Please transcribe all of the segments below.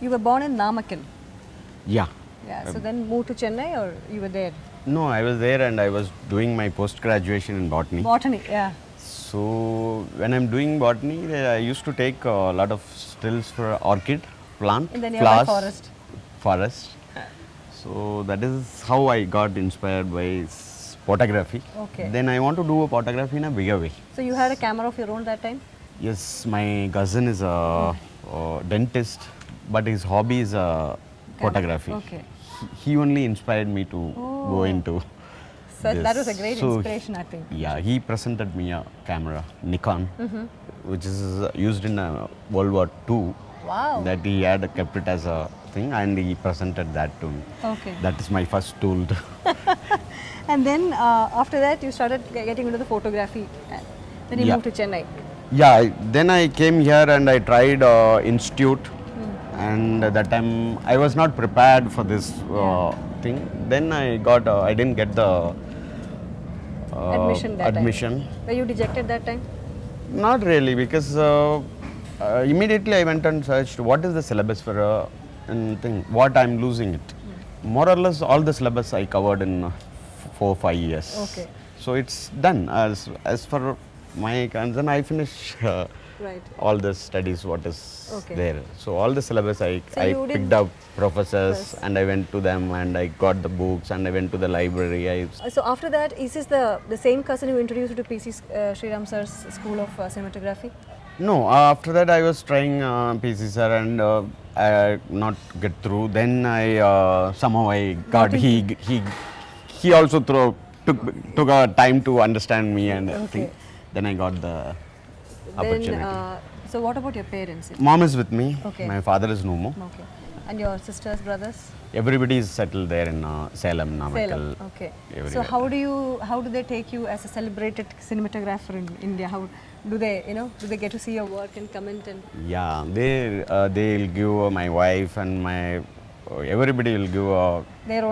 You were born in Namakkal. Yeah. Yeah. So then moved to Chennai, or you were there? No, I was there and I was doing my post-graduation in botany. Botany. Yeah. So when I'm doing botany, I used to take a lot of stills for orchid, plant, In the nearby flowers, forest. So that is how I got inspired by photography. Okay. Then I want to do a photography in a bigger way. So you had a camera of your own that time? Yes, my cousin is a dentist, but his hobby is photography. Okay. He only inspired me to go into So this. that was a great So inspiration, I think. yeah, he presented me a camera, Nikon, which is used in World War II. Wow. That he had kept it as a thing, and he presented that to me. Okay. That is my first tool. And then after that, you started getting into the photography. Then you Yeah. moved to Chennai. Yeah, then I came here and I tried institute, and at that time I was not prepared for this thing. Then I didn't get the Admission that admission. time. Were you dejected that time? Not really, because immediately I went and searched what is the syllabus for thing, what I'm losing it. More or less all the syllabus I covered in 4-5 years. Okay. So it's done. As for my concern, I finished Right. all the studies what is Okay. there. So all the syllabus I you did- picked up professors Yes. and I went to them and I got the books and I went to the library. So after that, is this the same cousin who introduced you to PC Sriram sir's School of Cinematography? No, after that I was trying PC sir and I not get through. Then I somehow I got he also took a time to understand me and Okay. thing. Then I got the opportunity. Then, so what about your parents? Mom is with me. Okay. My father is no more. Okay. And your sisters, brothers? Everybody is settled there in Salem, Namakkal. Salem. Okay. So everywhere. how do they take you as a celebrated cinematographer in India? How do they get to see your work and comment and? Yeah, they'll give my wife and my everybody will give Their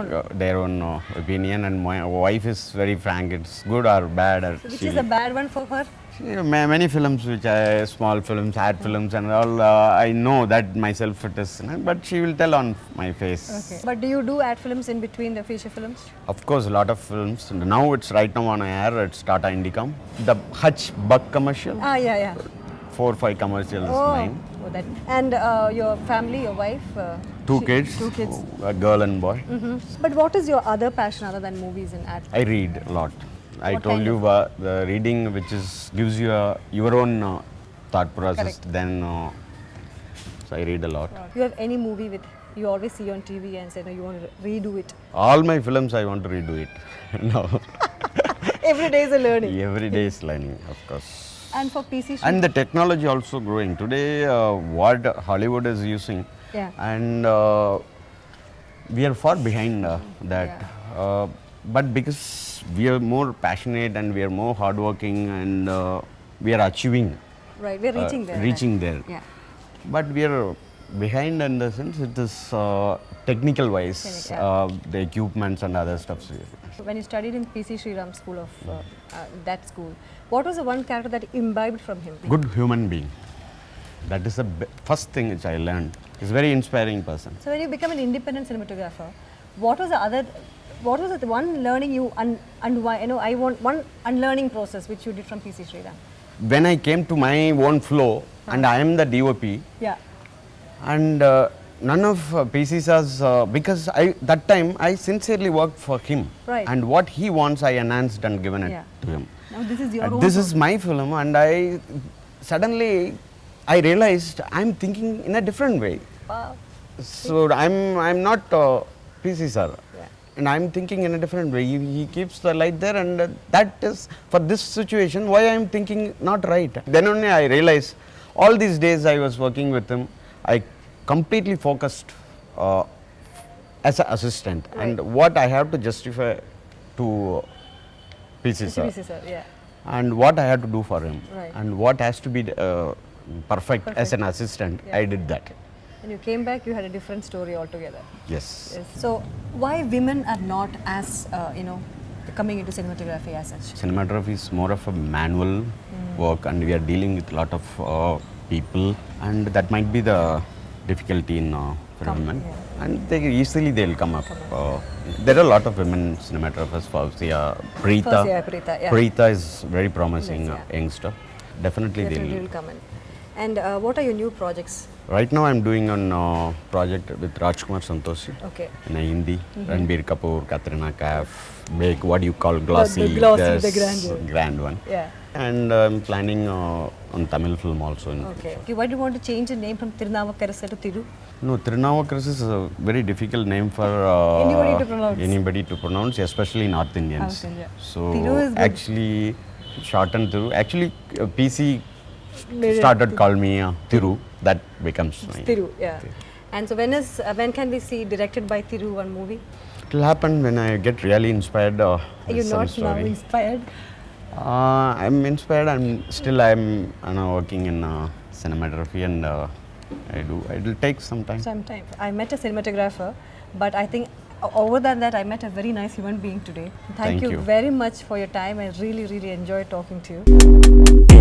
own. opinion, and my wife is very frank. It's good or bad. Or Which is the bad one for her? many films which I small films, ad films, and all. I know that myself it is, but she will tell on my face. Okay. But do you do ad films in between the feature films? Of course, a lot of films. Now it's right now on air. It's Tata Indicom. The Hutch Buck commercial. Ah, yeah. 4-5 commercials mine. Oh, that. And your family, your wife? Two kids. Two kids. A girl and boy. But what is your other passion other than movies and ad? I read a lot. I What told kind you the reading which gives you your own thought process. Correct. Then so I read a lot. You have any movie with you always see on TV and say no, you want to redo it? All my films I want to redo it. No. Every day is a learning. Every day is learning, of course. And for PC shoot? And the technology also growing. Today, what Hollywood is using, Yeah. and we are far behind that. But because we are more passionate and we are more hardworking and we are achieving, Right, we're reaching there. reaching right? there. Yeah. But we are behind in the sense it is technical wise, the equipments and other stuff. When you studied in PC Sriram School of that school, what was the one character that imbibed from him? Good human being. That is the first thing which I learned. He's a very inspiring person. So when you become an independent cinematographer, what was the one learning you I want one unlearning process which you did from PC Sriram? When I came to my own flow, and I am the DOP, Yeah. and none of PCs because that time I sincerely worked for him, Right. and what he wants I enhanced and given it Yeah. to him. Now this is your own. This is my film, and I suddenly I realized I'm thinking in a different way. Wow. So I'm not PC sir. Yeah. And I'm thinking in a different way. He keeps the light there, and that is for this situation why I'm thinking not right. Then only I realized all these days I was working with him, I completely focused as an assistant, Right. and what I have to justify to PC sir, PC sir, yeah. and what I have to do for him, Right. and what has to be perfect as an assistant. Yeah. I did that. When you came back, you had a different story altogether. Yes. Yes. So why women are not as coming into cinematography as such? Cinematography is more of a manual work, and we are dealing with a lot of people, and that might be the difficulty in for women, yeah. and they'll come up. There are a lot of women cinematographers. Faustia, Preeta. Preeta, yeah. Preeta is very promising Yes, yeah. youngster. Definitely, Definitely they'll. will come in. And what are your new projects? Right now, I'm doing a project with Rajkumar Santoshi Okay. in a Hindi. Ranbir Kapoor, Katrina Kaif, make what you call glossy, the glossy, this the grand one. Yeah. And I'm planning on Tamil film also. In Okay. Okay. Why do you want to change the name from Thirunavukarasu to Tirru? No, Thirunavukarasu is a very difficult name for anybody to pronounce, especially North Indians. North India. So Tirru is good. actually, shortened Thirru. Actually, PC Made it started call me Tirru. That becomes my. Tirru, yeah. And so when can we see directed by Tirru one movie? It will happen when I get really inspired. Are you with some not now story. inspired? I'm inspired. I'm working in cinematography, and it will take some time. Sometime. I met a cinematographer, but I think over than that, I met a very nice human being today. Thank Thank you. very much for your time. I really, really enjoyed talking to you.